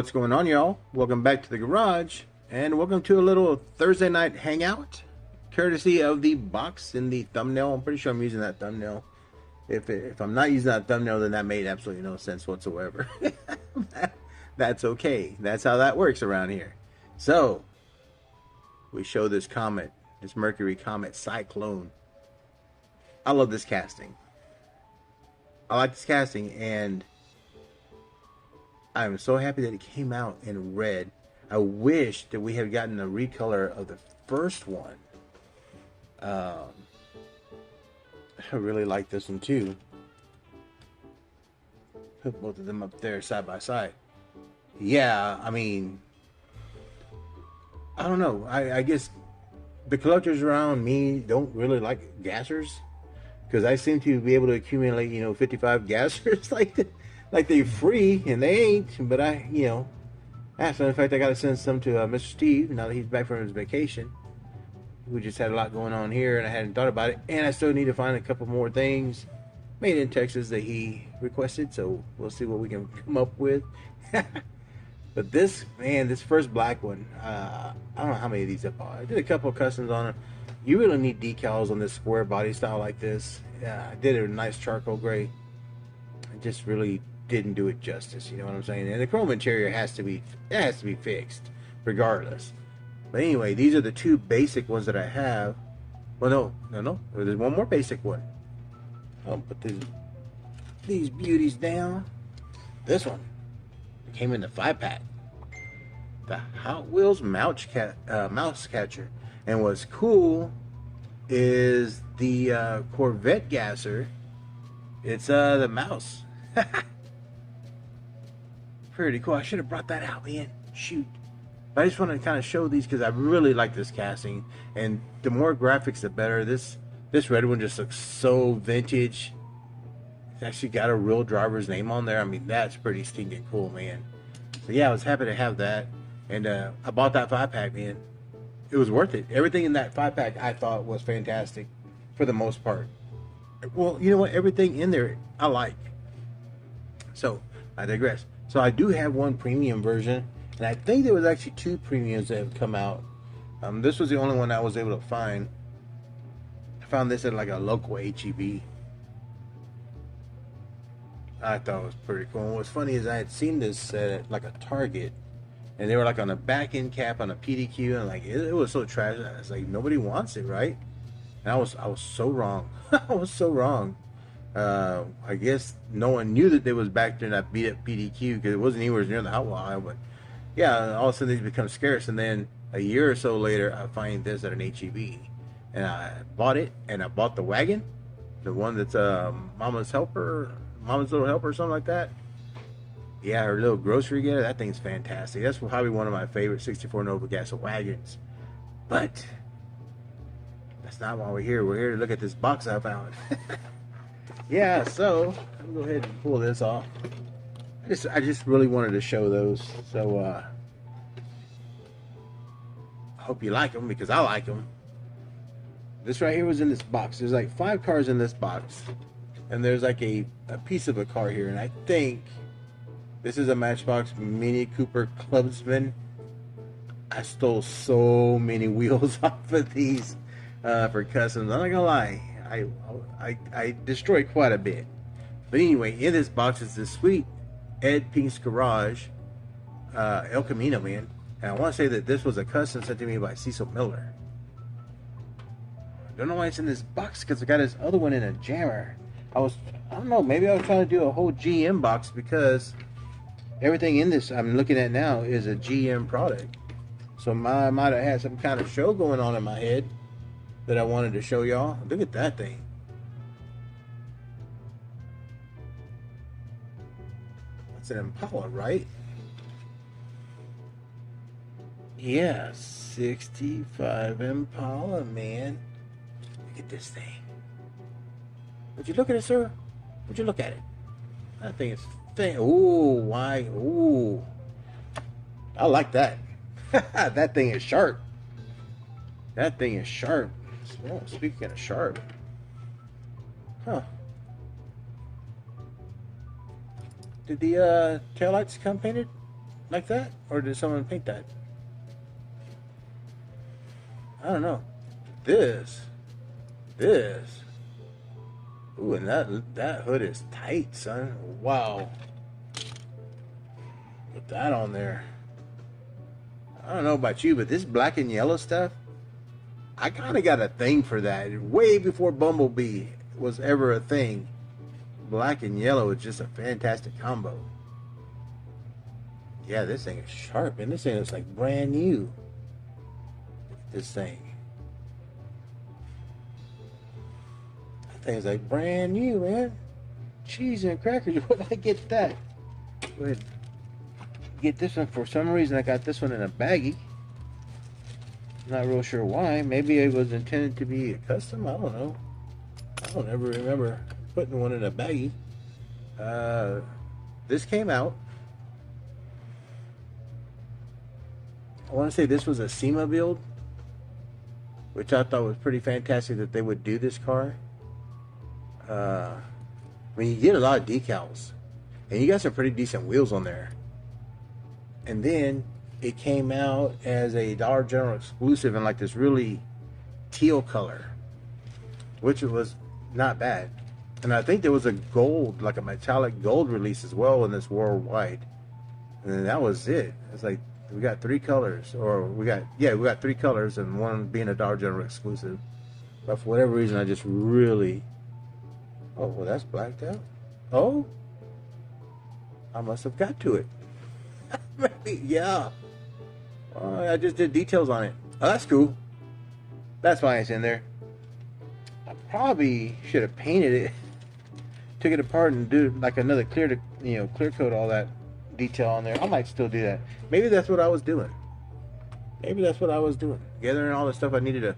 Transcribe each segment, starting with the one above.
What's going on, y'all? Welcome back to the garage, and welcome to a little Thursday night hangout, courtesy of the box in the thumbnail. I'm pretty sure I'm using that thumbnail. If I'm not using that thumbnail, then that made absolutely no sense whatsoever. That's okay. That's how that works around here. So, we show this comet, this Mercury comet cyclone. I love this casting. I like this casting, and I'm so happy that it came out in red. I wish that we had gotten a recolor of the first one. I really like this one too. Put both of them up there side by side. Yeah, I mean, I don't know. I guess the collectors around me don't really like gassers, because I seem to be able to accumulate, 55 gassers like they're free, and they ain't. But asked them. In fact, I got to send some to Mr. Steve now that he's back from his vacation. We just had a lot going on here, and I hadn't thought about it. And I still need to find a couple more things made in Texas that he requested. So we'll see what we can come up with. But this first black one, I don't know how many of these I bought. I did a couple of customs on them. You really need decals on this square body style like this. I did a nice charcoal gray. I just really didn't do it justice, you know what I'm saying? And the chrome interior has to be fixed regardless. But anyway, these are the two basic ones that I have. Well, no. There's one more basic one. I'll put these beauties down. This one came in the 5-pack. The Hot Wheels mouse catcher. And what's cool is the Corvette gasser. It's the mouse. Pretty cool. I should have brought that out, man. Shoot. But I just want to kind of show these because I really like this casting. And the more graphics, the better. This red one just looks so vintage. It's actually got a real driver's name on there. I mean, that's pretty stinking cool, man. So yeah, I was happy to have that. And I bought that 5-pack, man. It was worth it. Everything in that 5-pack I thought was fantastic for the most part. Well, you know what? Everything in there I like. So, I digress. So, I do have one premium version. And I think there was actually two premiums that have come out. This was the only one I was able to find. I found this at like a local HEB. I thought it was pretty cool. And what's funny is I had seen this at like a Target. And they were like on a back end cap on a PDQ. And like it was so trash. I was like, nobody wants it, right? And I was so wrong. I was so wrong. I guess no one knew that they was back there in that beat up PDQ because it wasn't anywhere near the hot wheel aisle. But yeah, all of a sudden these become scarce. And then a year or so later, I find this at an HEB. And I bought it, and I bought the wagon. The one that's Mama's Little Helper or something like that. Yeah, her little grocery getter. That thing's fantastic. That's probably one of my favorite 64 Nova gas wagons. But that's not why we're here. We're here to look at this box I found. Yeah, so I'll go ahead and pull this off. I just really wanted to show those. So I hope you like them because I like them. This right here was in this box. There's like 5 cars in this box. And there's like a piece of a car here. And I think this is a Matchbox Mini Cooper Clubsman. I stole so many wheels off of these for customs. I'm not gonna lie. I destroyed quite a bit. But anyway, in this box is this sweet Ed Pink's Garage El Camino, man. And I want to say that this was a custom sent to me by Cecil Miller. I don't know why it's in this box because I got this other one in a jammer. I don't know, maybe I was trying to do a whole GM box because everything in this I'm looking at now is a GM product. So I might have had some kind of show going on in my head that I wanted to show y'all. Look at that thing. That's an Impala, right? Yeah, 65 Impala, man. Look at this thing. Would you look at it, sir? Would you look at it? That thing is ooh, why? Ooh. I like that. That thing is sharp. That thing is sharp. Well, speaking of sharp. Huh. Did the taillights come painted? like that, or did someone paint that? I don't know. This, this. Ooh, and that hood is tight, son. Wow. Put that on there. I don't know about you, but this black and yellow stuff, I kind of got a thing for that. Way before Bumblebee was ever a thing, black and yellow is just a fantastic combo. Yeah, this thing is sharp, and this thing looks like brand new. This thing. That thing's like brand new, man. Cheese and crackers. Where did I get that? Go ahead. Get this one. For some reason, I got this one in a baggie. Not real sure why. Maybe it was intended to be a custom. I don't know. I don't ever remember putting one in a baggie. This came out. I want to say this was a SEMA build, which I thought was pretty fantastic that they would do this car. I mean, you get a lot of decals, and you got some pretty decent wheels on there. And then it came out as a Dollar General exclusive in like this really teal color, which was not bad. And I think there was a gold, like a metallic gold release as well in this worldwide. And then that was it. It's like we got three colors, or we got three colors, and one being a Dollar General exclusive. But for whatever reason, I just really, oh well, that's blacked out. Oh, I must have got to it. Maybe, yeah. I just did details on it. Oh, that's cool. That's why it's in there. I probably should have painted it, took it apart, and do like another clear coat all that detail on there. I might still do that. Maybe that's what I was doing. Gathering all the stuff I needed to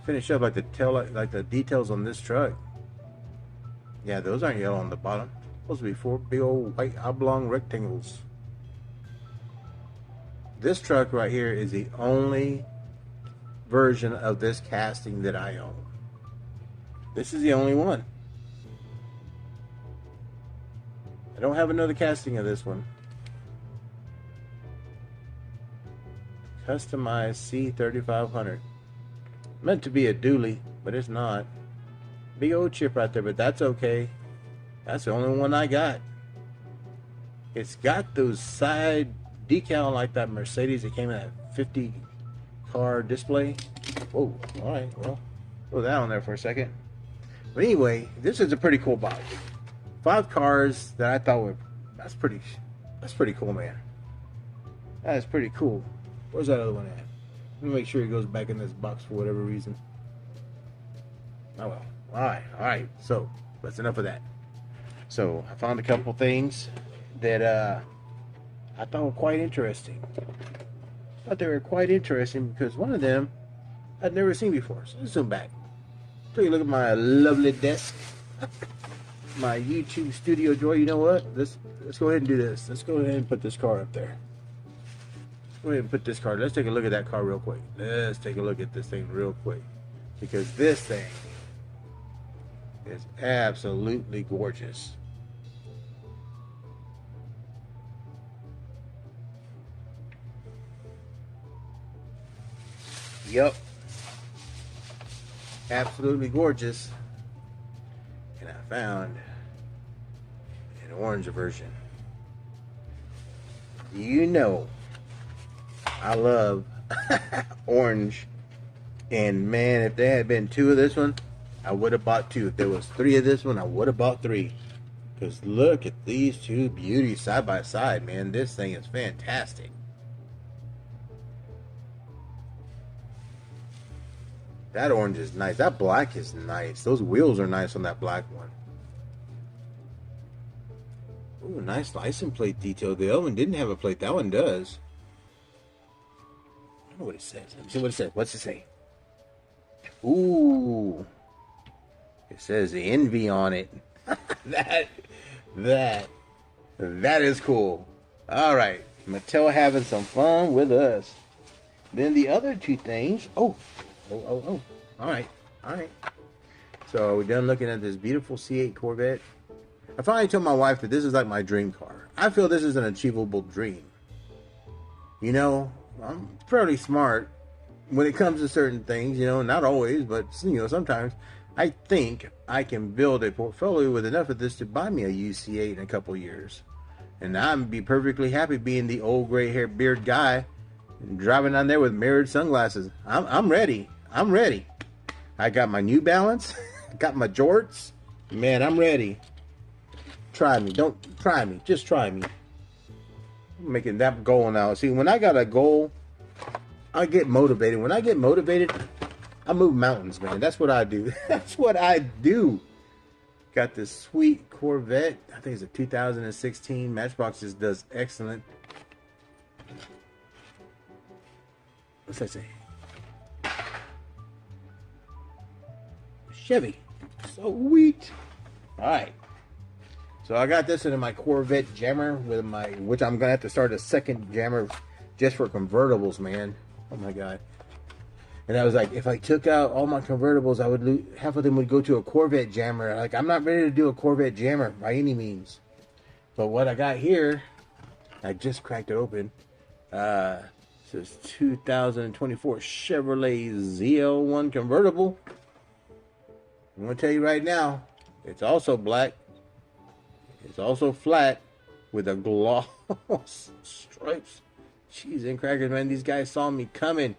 finish up, like the details on this truck. Yeah, those aren't yellow on the bottom. Supposed to be four big old white oblong rectangles. This truck right here is the only version of this casting that I own. This is the only one. I don't have another casting of this one. Customized C3500. Meant to be a dually, but it's not. Big old chip right there, but that's okay. That's the only one I got. It's got those side decal like that Mercedes that came in that 50 car display. Whoa, alright, well, throw that on there for a second. But anyway, this is a pretty cool box. 5 cars that I thought were, that's pretty cool, man. That is pretty cool. Where's that other one at? Let me make sure it goes back in this box for whatever reason. Oh well. Alright, so that's enough of that. So I found a couple things that I thought were quite interesting. I thought they were quite interesting because one of them I'd never seen before. So let's zoom back. Take a look at my lovely desk. My YouTube studio drawer. You know what? Let's go ahead and do this. Let's go ahead and put this car up there. Go ahead and put this car. Let's take a look at that car real quick. Let's take a look at this thing real quick. Because this thing is absolutely gorgeous. Yep. Absolutely gorgeous. And I found an orange version. You know, I love orange. And man, if there had been 2 of this one, I would have bought 2. If there was 3 of this one, I would have bought 3. Because look at these 2 beauties side by side, man. This thing is fantastic. That orange is nice. That black is nice. Those wheels are nice on that black one. Ooh, nice license plate detail. The other one didn't have a plate. That one does. I don't know what it says. Let me see what it says. What's it say? Ooh. It says the Envy on it. That is cool. All right. Mattel having some fun with us. Then the other 2 things. Oh. All right. So we're done looking at this beautiful C8 Corvette. I finally told my wife that this is like my dream car. I feel this is an achievable dream. You know, I'm fairly smart when it comes to certain things, you know, not always, but, you know, sometimes I think I can build a portfolio with enough of this to buy me a UC8 in a couple years. And I'm be perfectly happy being the old gray hair beard guy driving on there with mirrored sunglasses. I'm ready. I'm ready. I got my New Balance, got my jorts. Man, I'm ready. Try me. Don't try me. Just try me. I'm making that goal now. See, when I got a goal, I get motivated. When I get motivated, I move mountains, man. That's what I do. That's what I do. Got this sweet Corvette. I think it's a 2016. Matchbox just does excellent. What's that say? Chevy. Sweet. All right. So I got this in my Corvette jammer with my, which I'm gonna have to start a second jammer just for convertibles, man. Oh my god. And I was like, if I took out all my convertibles, I would lose, half of them would go to a Corvette jammer. Like, I'm not ready to do a Corvette jammer by any means. But what I got here, I just cracked it open. It says 2024 Chevrolet ZL1 convertible. I'm gonna tell you right now, it's also black. It's also flat with a gloss stripes. Cheese and crackers, man. These guys saw me coming.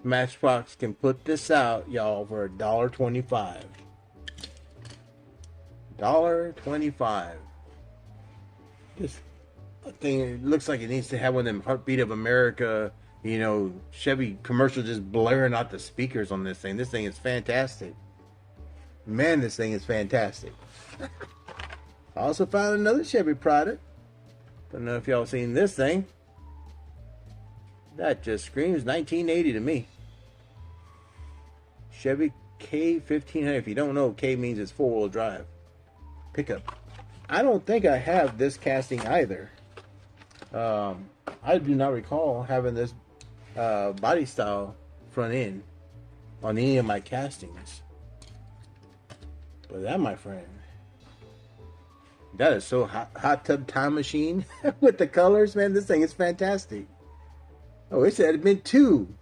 Matchbox can put this out, y'all, for $1.25. $1.25. This thing, it looks like it needs to have one of them Heartbeat of America, you know, Chevy commercials just blaring out the speakers on this thing. This thing is fantastic. Man, this thing is fantastic. I also found another Chevy product. Don't know if y'all seen this thing. That just screams 1980 to me. Chevy K1500. If you don't know, K means it's four-wheel drive. Pickup. I don't think I have this casting either. I do not recall having this body style front end on any of my castings. But that, my friend, that is so hot tub time machine with the colors, man. This thing is fantastic. I wish there had been two.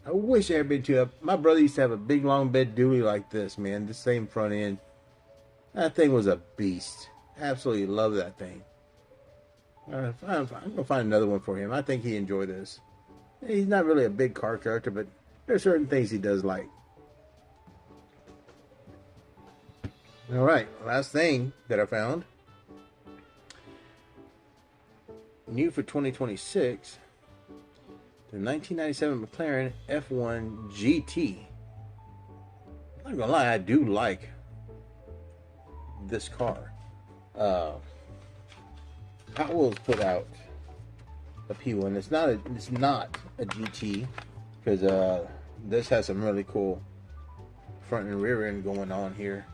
I wish there had been two. My brother used to have a big long bed dually like this, man. The same front end. That thing was a beast. Absolutely love that thing. I'm gonna find another one for him. I think he enjoyed this. He's not really a big car character, but there's certain things he does like. All right, last thing that I found. New for 2026. The 1997 McLaren F1 GT. I'm not gonna lie, I do like this car. Hot Wheels put out a P1. It's not a GT because this has some really cool front and rear end going on here.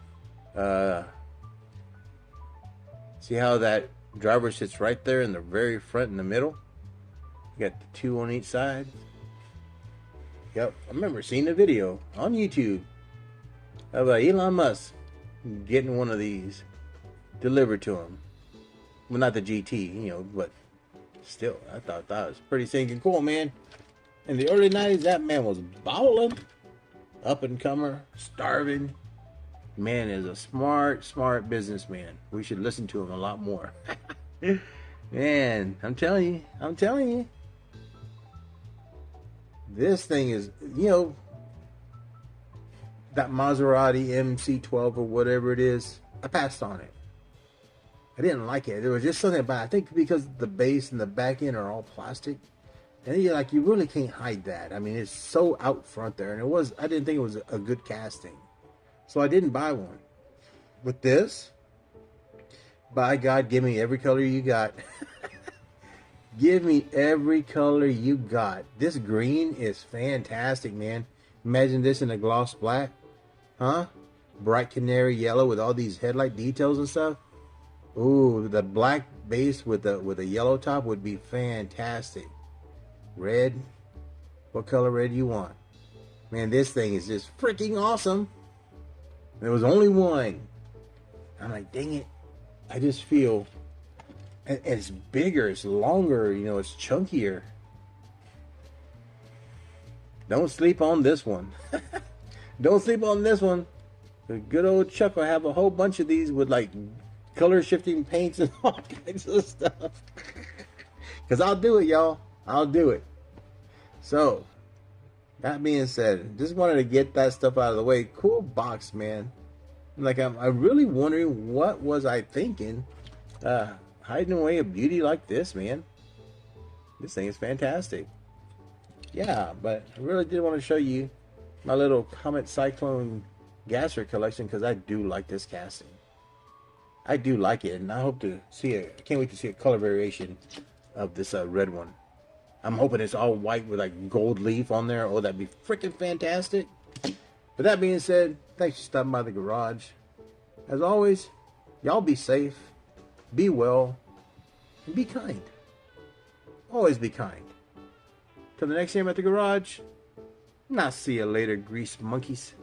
See how that driver sits right there in the very front in the middle? You got the two on each side. Yep, I remember seeing a video on YouTube of Elon Musk getting one of these delivered to him. Well, not the GT, you know, but still, I thought that was pretty stinking cool, man. In the early 90s, that man was balling. Up and comer, starving. Man is a smart businessman. We should listen to him a lot more. Man, I'm telling you. This thing is, you know, that Maserati MC12 or whatever it is, I passed on it. I didn't like it. There was just something about it. I think because the base and the back end are all plastic. And you really can't hide that. I mean, it's so out front there. And I didn't think it was a good casting. So I didn't buy one. With this, by God, give me every color you got. Give me every color you got. This green is fantastic, man. Imagine this in a gloss black. Huh? Bright canary yellow with all these headlight details and stuff. Ooh, the black base with a yellow top would be fantastic. Red. What color red you want? Man, this thing is just freaking awesome. There was only one. I'm like, dang it. I just feel And it's bigger, it's longer, you know, it's chunkier. Don't sleep on this one. Don't sleep on this one. The good old Chuck will have a whole bunch of these with like color shifting paints and all kinds of stuff. Because I'll do it, y'all. I'll do it. So, that being said, just wanted to get that stuff out of the way. Cool box, man. Like, I'm really wondering what was I thinking hiding away a beauty like this, man. This thing is fantastic. Yeah, but I really did want to show you my little Comet Cyclone gasser collection because I do like this casting. I do like it, and I hope to see it. I can't wait to see a color variation of this red one. I'm hoping it's all white with like gold leaf on there. Oh, that'd be freaking fantastic. But that being said, thanks for stopping by the garage. As always, y'all be safe, be well, and be kind. Always be kind. Till the next time at the garage, and I'll see you later, grease monkeys.